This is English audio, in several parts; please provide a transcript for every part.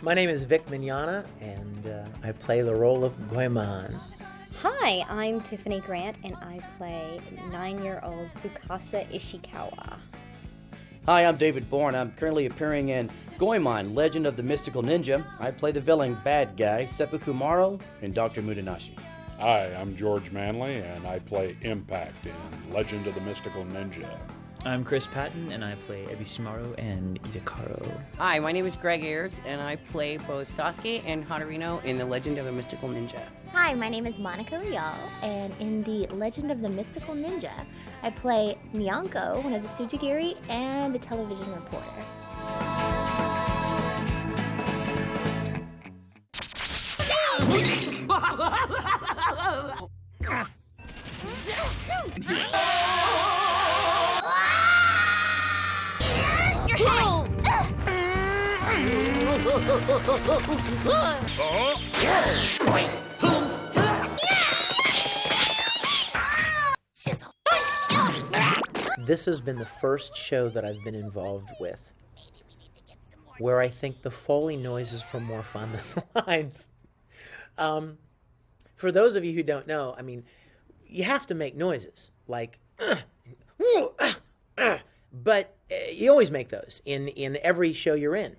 My name is Vic Mignogna, and I play the role of Goemon. Hi, I'm Tiffany Grant, and I play 9-year-old Tsukasa Ishikawa. Hi, I'm David Bourne. I'm currently appearing in Goemon, Legend of the Mystical Ninja. I play the villain bad guy, Seppuku Maro, in Dr. Mudenashi. Hi, I'm George Manley, and I play Impact in Legend of the Mystical Ninja. I'm Chris Patton, and I play Ebisumaru and Idakaro. Hi, my name is Greg Ayers, and I play both Sasuke and Haruino in The Legend of the Mystical Ninja. Hi, my name is Monica Rial, and in The Legend of the Mystical Ninja, I play Nyanko, one of the Tsujigiri, and the television reporter. This has been the first show that I've been involved with where I think the Foley noises were more fun than the lines. For those of you who don't know, I mean, you have to make noises like, but you always make those in every show you're in.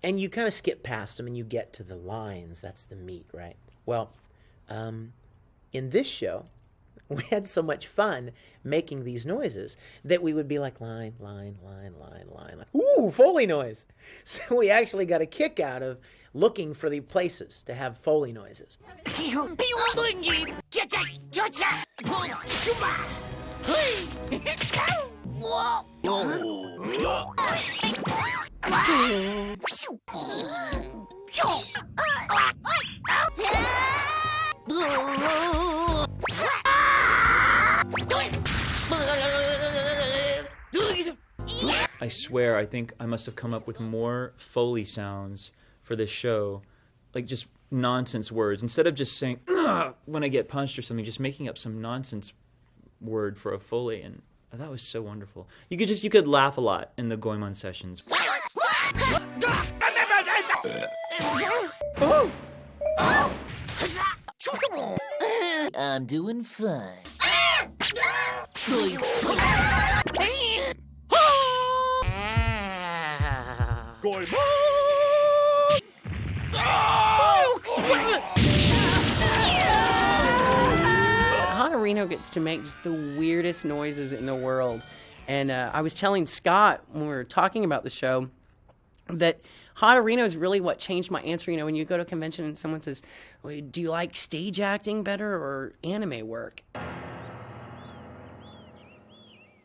And you kind of skip past them and you get to the lines. That's the meat, right? Well, in this show, we had so much fun making these noises that we would be like, line, line, line, line, line, line. Ooh, Foley noise. So we actually got a kick out of looking for the places to have Foley noises. I swear, I think I must have come up with more Foley sounds for this show, like just nonsense words. Instead of just saying, "Ugh," when I get punched or something, just making up some nonsense word for a Foley, and that was so wonderful. You could laugh a lot in the Goemon sessions. I'm doing fine. Haruino gets to make just the weirdest noises in the world. And I was telling Scott when we were talking about the show that Haruino is really what changed my answer. You know, when you go to a convention and someone says, well, do you like stage acting better or anime work?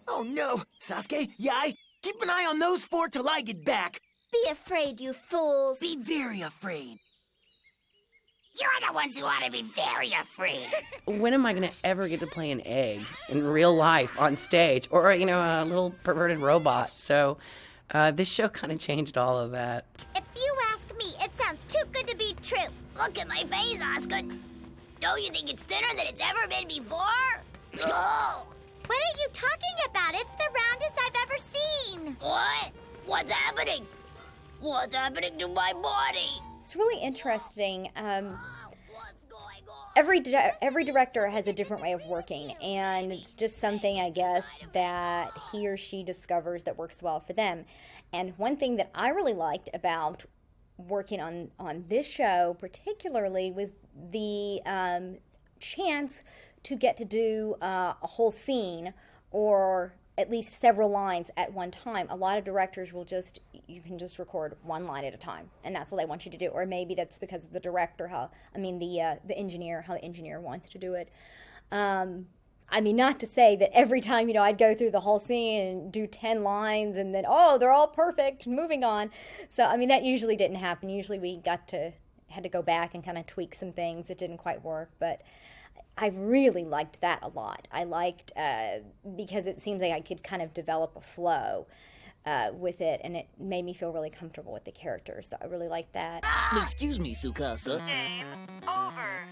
Oh no, Sasuke, Yai, keep an eye on those four till I get back. Be afraid, you fools. Be very afraid. You're the ones who ought to be very afraid. When am I going to ever get to play an egg in real life on stage or, you know, a little perverted robot? So this show kind of changed all of that. If you ask me, it sounds too good to be true. Look at my face, Oscar. Don't you think it's thinner than it's ever been before? Oh. What are you talking about? It's the roundest I've ever seen. What? What's happening? What's happening to my body? It's really interesting. What's going on? Every director has a different way of working, and it's just something, I guess, that he or she discovers that works well for them. And one thing that I really liked about working on this show particularly was the chance to get to do a whole scene or at least several lines at one time. A lot of directors you can just record one line at a time, and that's all they want you to do. Or maybe that's because of the director, the engineer, how the engineer wants to do it. I mean, not to say that every time, I'd go through the whole scene and do 10 lines and then, they're all perfect, moving on. So, I mean, that usually didn't happen. Usually we had to go back and kind of tweak some things that didn't quite work, but I really liked that a lot. I liked, because it seems like I could kind of develop a flow with it, and it made me feel really comfortable with the characters, so I really liked that. Excuse me, Tsukasa. Game over.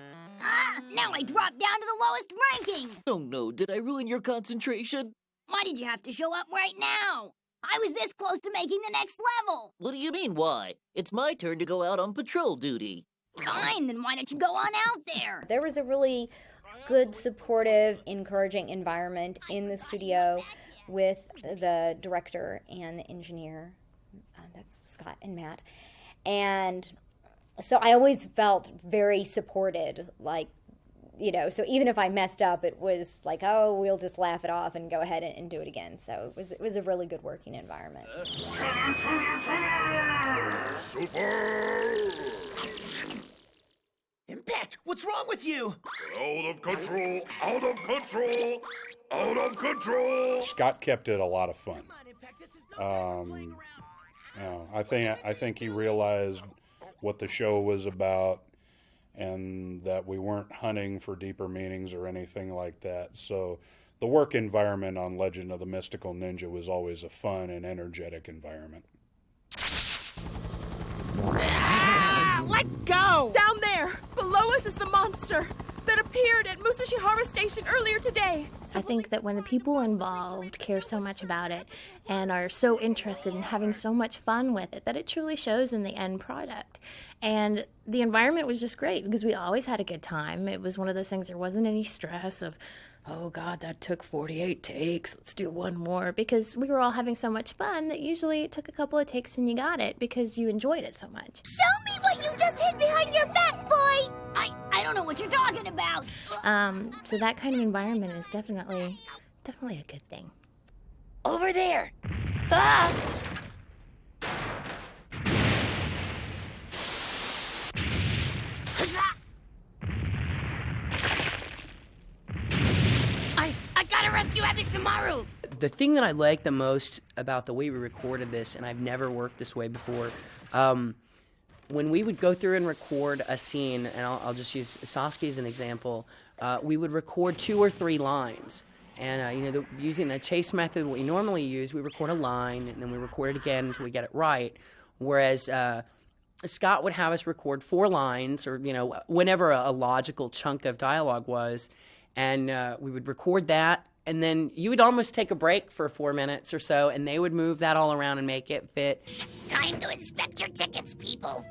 Now I dropped down to the lowest ranking. Oh no, did I ruin your concentration? Why did you have to show up right now? I was this close to making the next level. What do you mean, why? It's my turn to go out on patrol duty. Fine, then why don't you go on out there? There was a really good, supportive, encouraging environment in the studio with the director and the engineer. That's Scott and Matt. And so I always felt very supported, like, you know, so even if I messed up, it was like, oh, we'll just laugh it off and go ahead and do it again. So it was a really good working environment. Impact, what's wrong with you? Out of control! Out of control! Out of control! Scott kept it a lot of fun. I think he realized what the show was about, and that we weren't hunting for deeper meanings or anything like that. So the work environment on Legend of the Mystical Ninja was always a fun and energetic environment. Let go! Down there! Below us is the monster that appeared at Musashihara Station earlier today. I think that when the people involved care so much about it and are so interested in having so much fun with it, that it truly shows in the end product. And the environment was just great because we always had a good time. It was one of those things, there wasn't any stress of, oh God, that took 48 takes, let's do one more. Because we were all having so much fun that usually it took a couple of takes and you got it because you enjoyed it so much. Show me what you just hid behind your back, boy! I don't know what you're talking about. So that kind of environment is definitely a good thing. Over there! Ah! I gotta rescue Abisamaru! The thing that I like the most about the way we recorded this, and I've never worked this way before, when we would go through and record a scene, and I'll just use Sasuke as an example, we would record 2 or 3 lines. And, using the chase method, what we normally use, we record a line, and then we record it again until we get it right. Whereas Scott would have us record 4 lines, or, whenever a logical chunk of dialogue was, and we would record that, and then you would almost take a break for 4 minutes or so, and they would move that all around and make it fit. Time to inspect your tickets, people.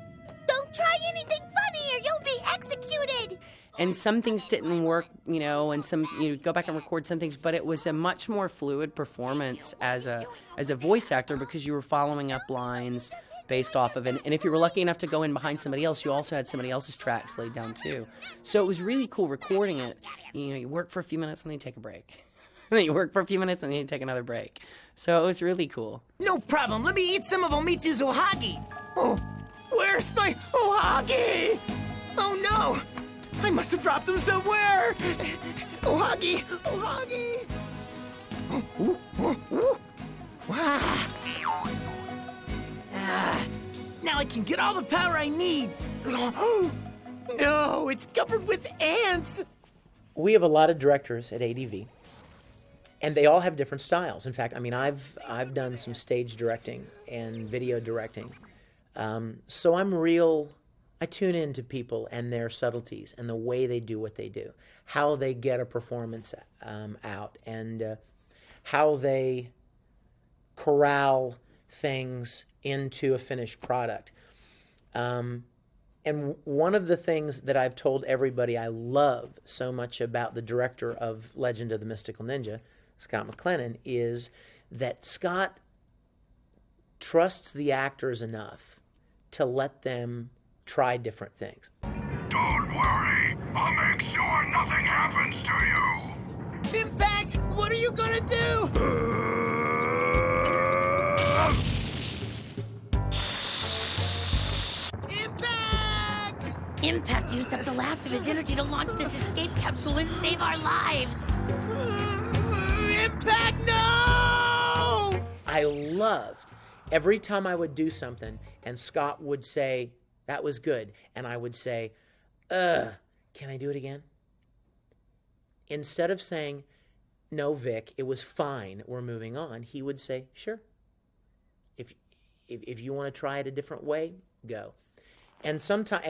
Don't try anything funny or you'll be executed. And some things didn't work, and some, go back and record some things, but it was a much more fluid performance as a voice actor because you were following up lines based off of it. And if you were lucky enough to go in behind somebody else, you also had somebody else's tracks laid down too. So it was really cool recording it. You work for a few minutes and then you take a break. And then you work for a few minutes and then you take another break. So it was really cool. No problem. Let me eat some of Omitsu's ohagi. Oh, where's my ohagi? Oh no! I must have dropped them somewhere. Ohagi, ohagi. Ooh, ooh, ooh. Wow. Now I can get all the power I need. Oh, no, it's covered with ants. We have a lot of directors at ADV, and they all have different styles. In fact, I've done some stage directing and video directing, so I tune in to people and their subtleties and the way they do what they do, how they get a performance out, and how they corral things into a finished product. And one of the things that I've told everybody I love so much about the director of Legend of the Mystical Ninja, Scott McClennan, is that Scott trusts the actors enough to let them try different things. Don't worry, I'll make sure nothing happens to you. Impact, what are you gonna do? Impact used up the last of his energy to launch this escape capsule and save our lives. Impact, no! I loved every time I would do something and Scott would say, that was good. And I would say, can I do it again? Instead of saying, no, Vic, it was fine, we're moving on, he would say, sure. If you want to try it a different way, go. And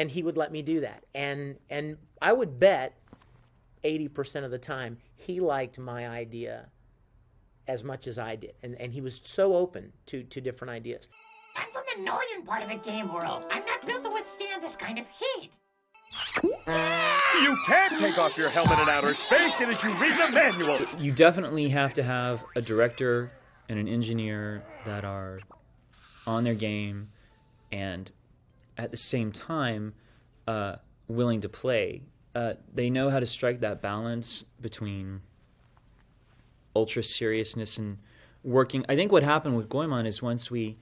he would let me do that. And I would bet 80% of the time he liked my idea as much as I did. And he was so open to different ideas. I'm from the northern part of the game world. I'm not built to withstand this kind of heat. You can't take off your helmet in outer space. Didn't you read the manual? You definitely have to have a director and an engineer that are on their game and at the same time willing to play. They know how to strike that balance between ultra seriousness and working. I think what happened with Goemon is once we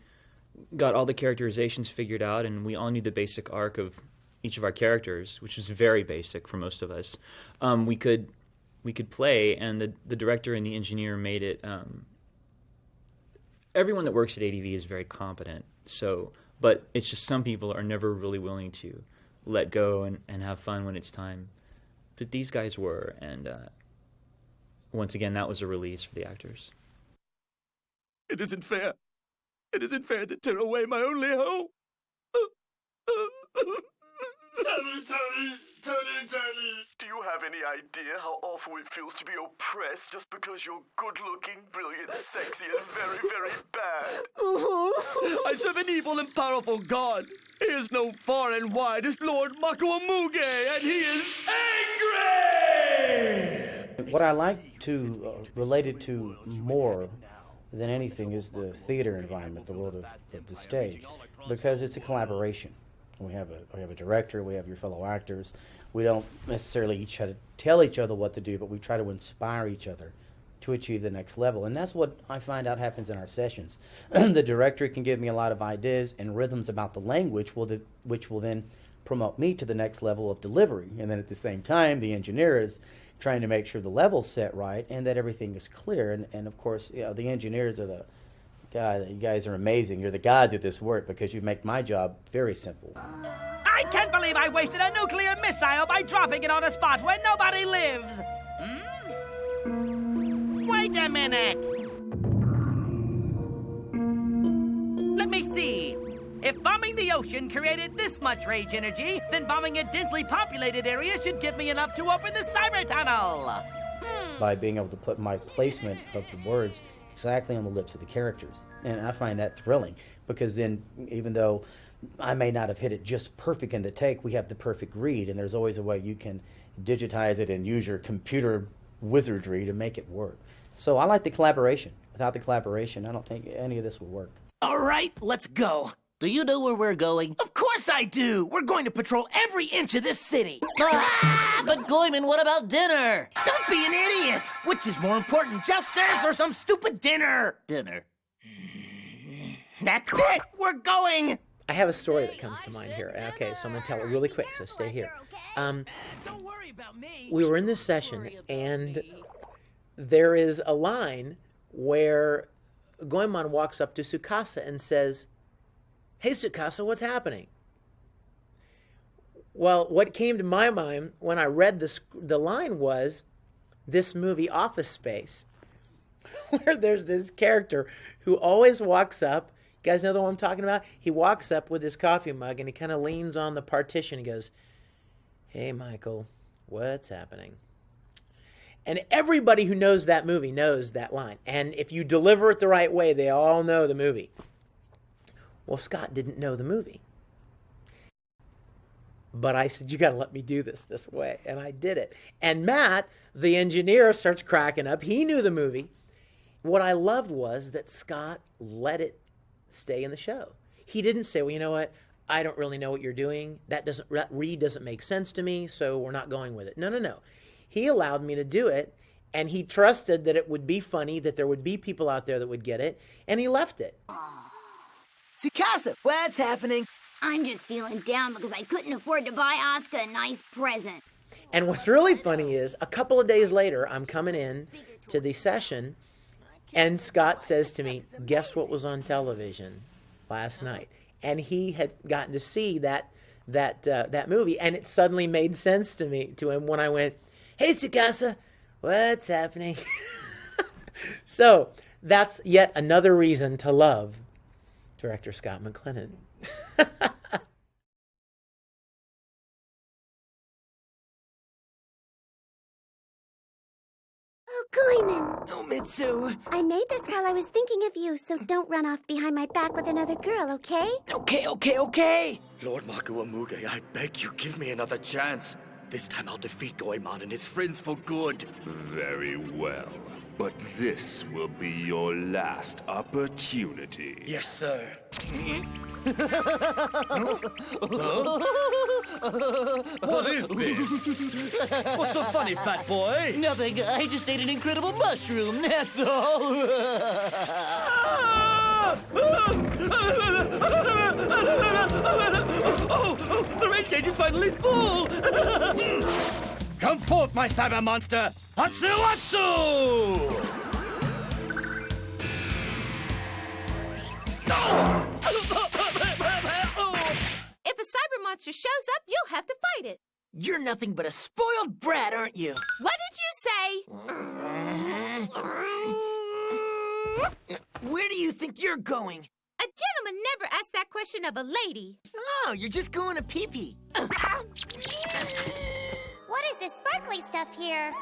got all the characterizations figured out and we all knew the basic arc of each of our characters, which was very basic for most of us, we could play, and the director and the engineer made it. Everyone that works at ADV is very competent, but it's just some people are never really willing to let go and have fun when it's time. But these guys were, and once again, that was a release for the actors. It isn't fair. It isn't fair to tear away my only hope. Do you have any idea how awful it feels to be oppressed just because you're good-looking, brilliant, sexy, and very, very bad? I serve an evil and powerful god. He is known far and wide as Lord Makuamuge, and he is angry! What I like to relate it to more than anything is the theater environment, the world of the stage, because it's a collaboration. We have a director, we have your fellow actors. We don't necessarily each try to tell each other what to do, but we try to inspire each other to achieve the next level. And that's what I find out happens in our sessions. The director can give me a lot of ideas and rhythms about the language, which will then promote me to the next level of delivery. And then at the same time, the engineer is trying to make sure the level's set right and that everything is clear. And of course, the engineers are the God, you guys are amazing. You're the gods at this work because you make my job very simple. I can't believe I wasted a nuclear missile by dropping it on a spot where nobody lives. Wait a minute. Let me see. If bombing the ocean created this much rage energy, then bombing a densely populated area should give me enough to open the cyber tunnel. By being able to put my placement of the words exactly on the lips of the characters. And I find that thrilling because then even though I may not have hit it just perfect in the take, we have the perfect read, and there's always a way you can digitize it and use your computer wizardry to make it work. So I like the collaboration. Without the collaboration, I don't think any of this would work. All right, let's go. Do you know where we're going? Of course I do. We're going to patrol every inch of this city. But Goemon, what about dinner? Don't be an idiot. Which is more important, justice or some stupid dinner? Dinner. That's it. We're going. I have a story that comes to mind here. Okay, so I'm going to tell it really quick, so stay here. Don't worry about me. We were in this session, and there is a line where Goemon walks up to Tsukasa and says, "Hey, Tsukasa, what's happening?" Well, what came to my mind when I read the line was this movie Office Space, where there's this character who always walks up. You guys know the one I'm talking about? He walks up with his coffee mug and he kind of leans on the partition and goes, "Hey, Michael, what's happening?" And everybody who knows that movie knows that line. And if you deliver it the right way, they all know the movie. Well, Scott didn't know the movie. But I said, "You got to let me do this way." And I did it. And Matt, the engineer, starts cracking up. He knew the movie. What I loved was that Scott let it stay in the show. He didn't say, "Well, you know what? I don't really know what you're doing. That read doesn't make sense to me, so we're not going with it." No. He allowed me to do it, and he trusted that it would be funny, that there would be people out there that would get it, and he left it. Tsukasa, what's happening? I'm just feeling down because I couldn't afford to buy Asuka a nice present. And what's really funny is a couple of days later, I'm coming in to the session, and Scott says to me, "Guess what was on television last night?" And he had gotten to see that movie, and it suddenly made sense to him when I went, "Hey, Tsukasa, what's happening?" So that's yet another reason to love director Scott McLennan. Oh, Goemon. Oh, Mitsu. I made this while I was thinking of you, so don't run off behind my back with another girl, okay? Okay. Lord Makuamuge, I beg you, give me another chance. This time I'll defeat Goemon and his friends for good. Very well. But this will be your last opportunity. Yes, sir. What is this? What's so funny, fat boy? Nothing. I just ate an incredible mushroom, that's all. The rage gauge is finally full! Come forth, my cyber monster! Atsu Atsu! If a cyber monster shows up, you'll have to fight it. You're nothing but a spoiled brat, aren't you? What did you say? Where do you think you're going? A gentleman never asked that question of a lady. Oh, you're just going to pee-pee. What is this sparkly stuff here?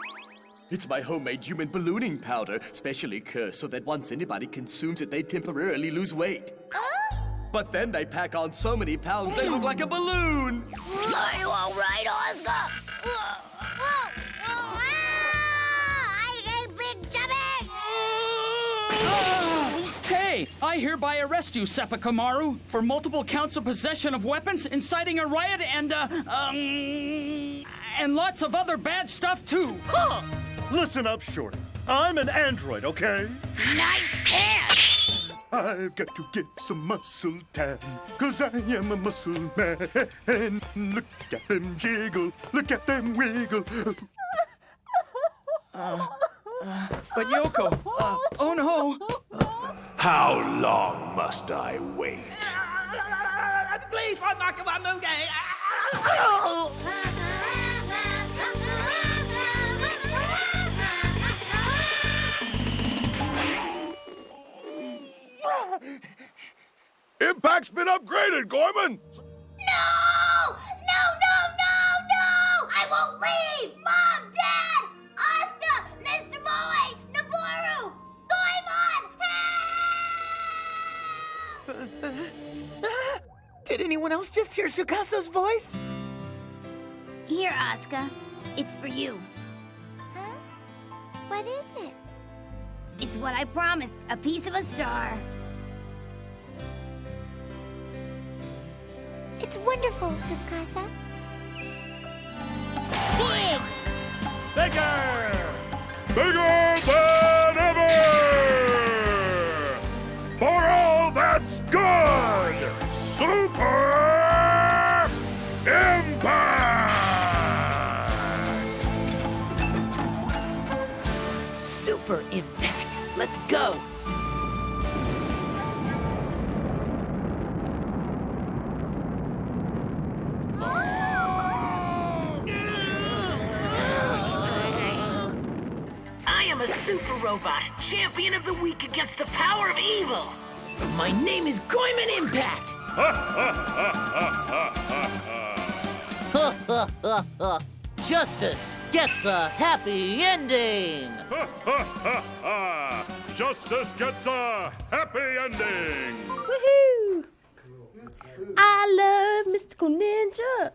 It's my homemade human ballooning powder, specially cursed so that once anybody consumes it, they temporarily lose weight. But then they pack on so many pounds they look like a balloon. Are you all right, Oscar? I ate Big Chubby! Hey, I hereby arrest you, Sepakamaru, for multiple counts of possession of weapons, inciting a riot, and lots of other bad stuff, too. Huh! Listen up, Shorty. I'm an android, okay? Nice pants! I've got to get some muscle tan, 'cause I am a muscle man. Look at them jiggle, look at them wiggle. But Yoko, oh no! How long must I wait? Please, Lord Makuamuge! Impact's been upgraded, Goemon! No! I won't leave! Mom, Dad! Asta! Mr. Moe! Noboru! Goemon! Did anyone else just hear Sukasa's voice? Here, Asuka. It's for you. Huh? What is it? It's what I promised. A piece of a star. It's wonderful, Tsukasa. Big! Bigger! Bigger than ever! For all that's good! Super Impact! Super Impact. Let's go! I am a super robot, champion of the weak against the power of evil. My name is Goemon Impact. Justice gets a happy ending! Justice gets a happy ending! Woohoo! I love mystical ninja.